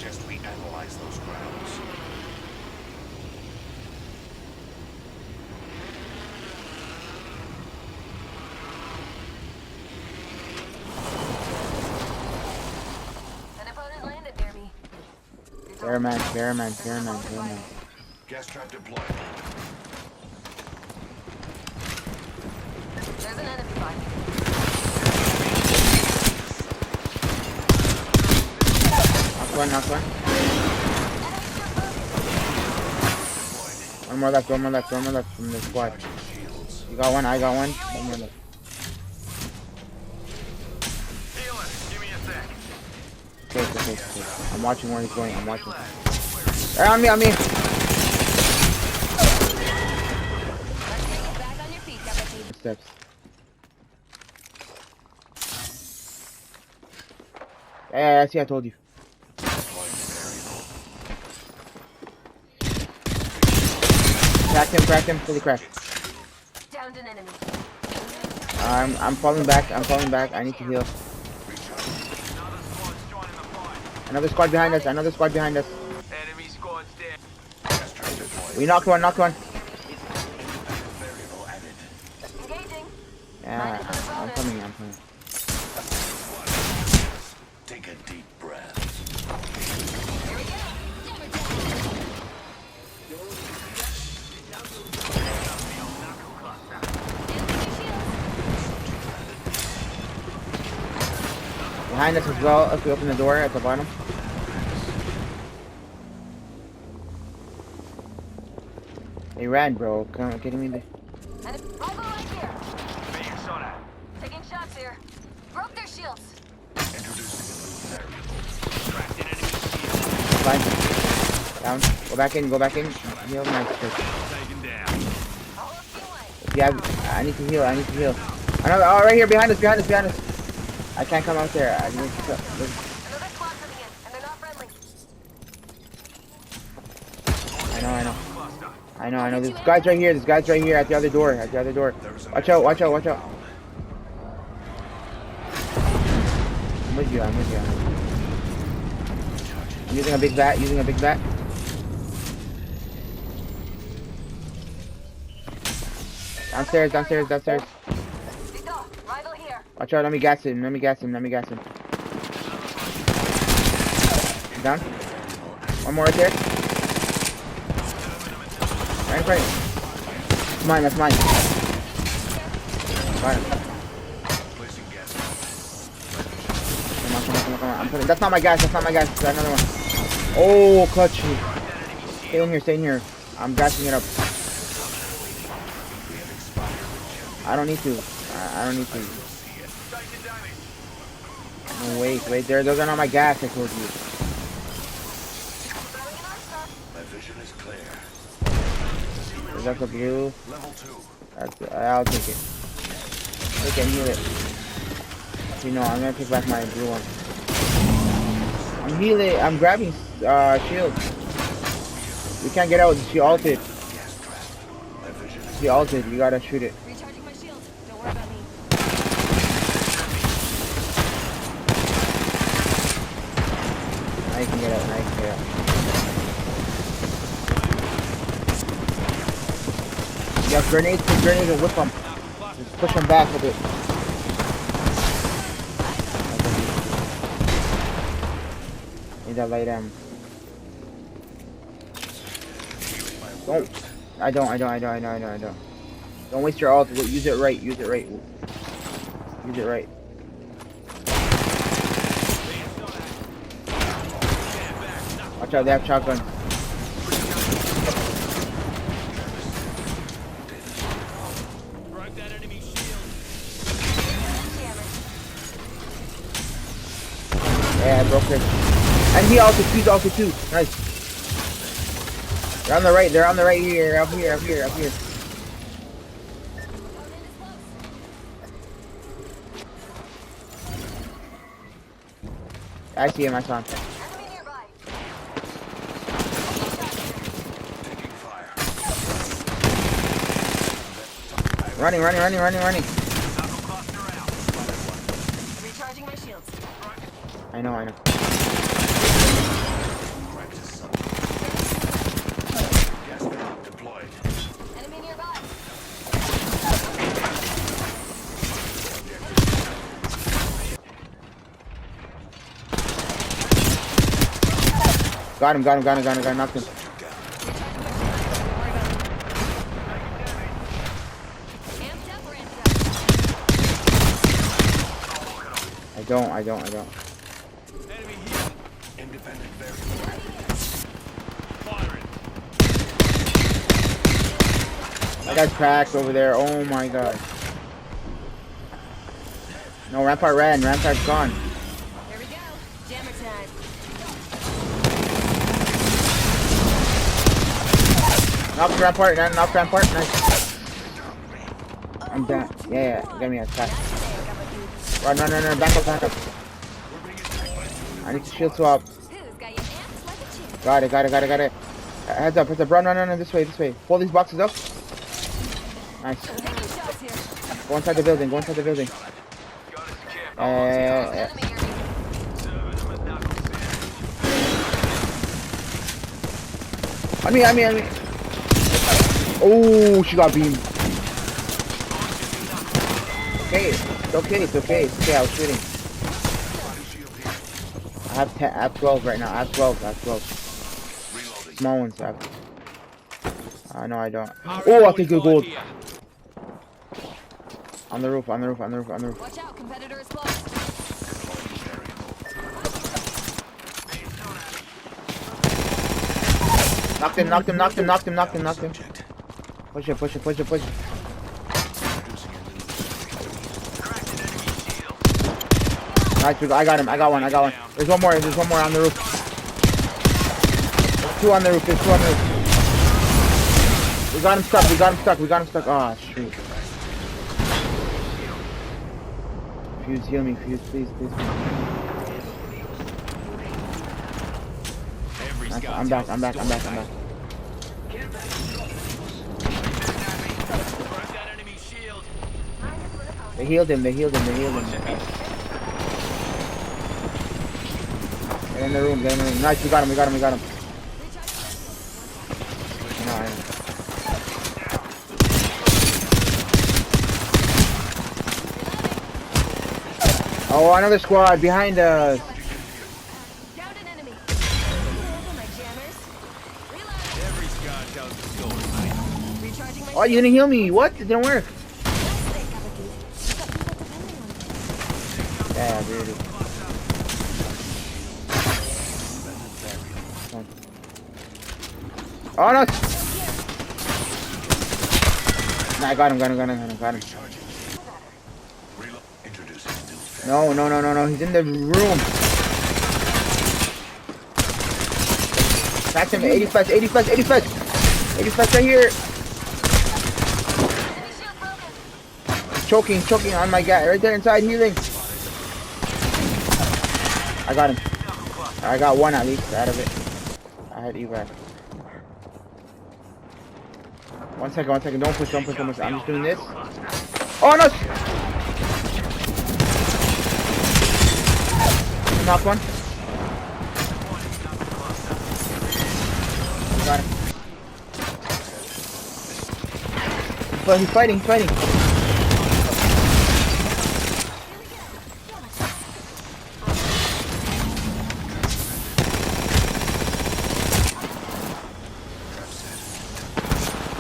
suggest we analyze those grounds. An opponent landed near me. Bearman. Gas trap deployed. There's an enemy by me. Knock one. One more left from the squad. You got one, I got one. One more left. Okay. I'm watching where he's going. Right, on me. Let's get you back on your feet, Deputy. Steps. Yeah, see, I told you. Cracked him, fully cracked. Downed an enemy. I'm falling back, I need to heal. Another squad behind us, Enemy squad's dead. Gas trap deployed. We knocked one. Variable added. Engaging. Yeah, I'm coming. Take a deep breath. Here we go. Behind us as well, if we open the door at the bottom. They ran, bro. Come on, getting me there. And it's right here. Being shot at. Taking shots here. Broke their shields. Introducing a new variable. Tracked an enemy shield. Fine. Down. Go back in. Heal my shit. Taken down. I'll help you away. Yeah, I need to heal. Another, oh, right here, behind us. I can't come out there. I need to. Another squad coming in, and they're not friendly. I know. This guy's right here at the other door. Watch out. I'm with you. I'm using a big bat. Downstairs. Vito, rival here. Watch out, let me gas him. Down. One more right there. Right in front. That's mine. Got him. Placing gas. Come on. That's not my gas. Got another one. Oh, clutch. Stay in here. I'm gassing it up. I don't need to. No, wait. Those are not my gas, I told you. My vision is clear. That's a blue. Level 2. I'll take it. Take it and heal it. You know, I'm gonna take back my blue one. I'm healing. I'm grabbing shield. We can't get out. She ulted. Gas trap. My vision is She ulted. You gotta shoot it. Recharging my shield. Don't worry about me. Now you can get out. You have grenades, and whip them. Just push them back a bit. Need that light ammo. Don't. I don't. Don't waste your ult. Use it right. Watch out, they have shotgun. Broke that enemy shield. Yeah, I broke it. And he's also too. Nice. They're on the right here. Up here. I see him, I saw him. Enemy nearby. taking fire. Running. Knuckle cluster out. Recharging my shields. I know. Got him. Knocked him. Amped up or amped I don't. Enemy here. Independent variable. Firing. That guy's cracked over there. Oh my god. No, Rampart ran. Rampart's gone. Here we go. Jammer time. Knocked Rampart. Nice. I'm down. Yeah. Get me a attack. Run. Back up. I need to shield swap. Who's got you amped like a champ? Got it. Heads up. Run. This way. Pull these boxes up. Nice. Taking shots here. Go inside the building. Got us a camp. Enemy near me. Serving them a knuckle sandwich. On me. Oh, she got beamed. It's okay. I was shooting. Body shield here. I have 12 right now. I have 12. Reloading. Small ones. No, I don't. Oh, I'll take your gold. Here. On the roof. Watch out, competitor is close. Knocked him. Subject. Push it. Introducing a new Cracked an enemy shield. Nice, I got him. There's one more on the roof. There's two on the roof. We got him stuck. Oh, shoot. Fuse, heal me. Fuse, please. Every Nice, scout I'm back. tells a story. Broke that enemy shield. They healed him. Get in the room. Nice, we got him. No, Oh, another squad behind us. Downed an enemy. Over my jammers. Reload. Every scout tells a story, mate. Recharging my Oh, you didn't heal me. What? It didn't work. Yeah, dude. Oh no! Nah, I got him. Reload. Introducing a new No. He's in the room. Cracked him. 85 right here. enemy shield broken. Choking on my guy. Right there inside healing. I got him. I got one at least out of it. I had evac. One second. Don't push. I'm just doing this. Oh no! Knock one. Got him. But he's fighting.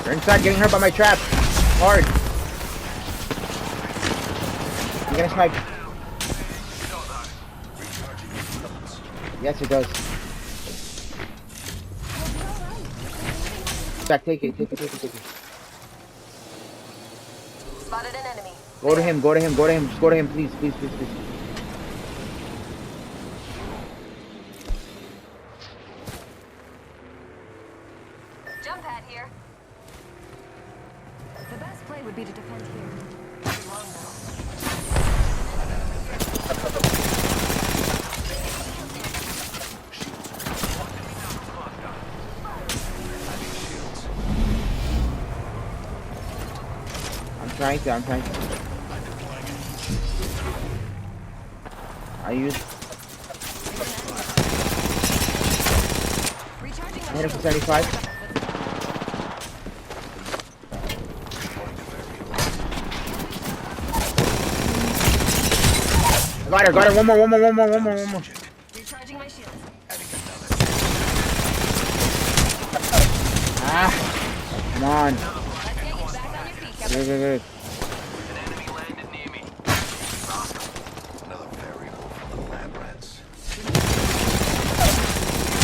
They're inside, getting hurt by my trap. Hard. I'm gonna snipe. Yes, it does. Back, take it. Spotted an enemy. Go to him, just go to him, please. Jump pad here. The best play would be to defend here. Too long though. I'm trying to. I use. Recharging I my hit him for shield. 75. Got her. One more. Recharging my shield. Ah, come on. Let's get you back on your feet, Good, good, good. An enemy landed near me. Another variable for the lab rats.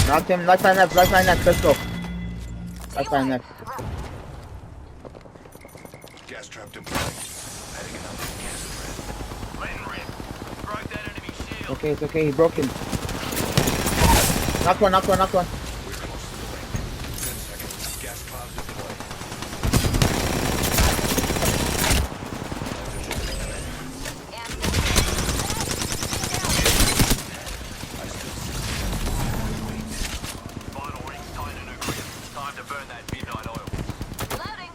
Knocked him. Lifeline left. Lifeline left. Let's go. Lifeline left. Gas trap deployed. Adding another gas trap. Letting rip. Broke that enemy shield. Okay, it's okay. He broke him. Knocked one. Knocked one. Knocked one. We're close to the ring. 10 seconds. Gas cloud deployed. Final ring's tight and aggressive. Time to burn that midnight oil. Loading.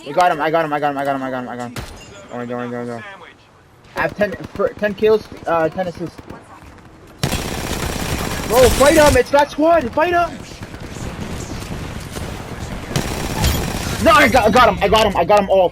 We got him. I got him. I got him. I got him. I got him. I got him. Don't worry, don't worry, don't worry. Sandwich. I have 10 kills, 10 assists. Bro, fight him! It's that squad! Fight him! No, I got him! I got him all!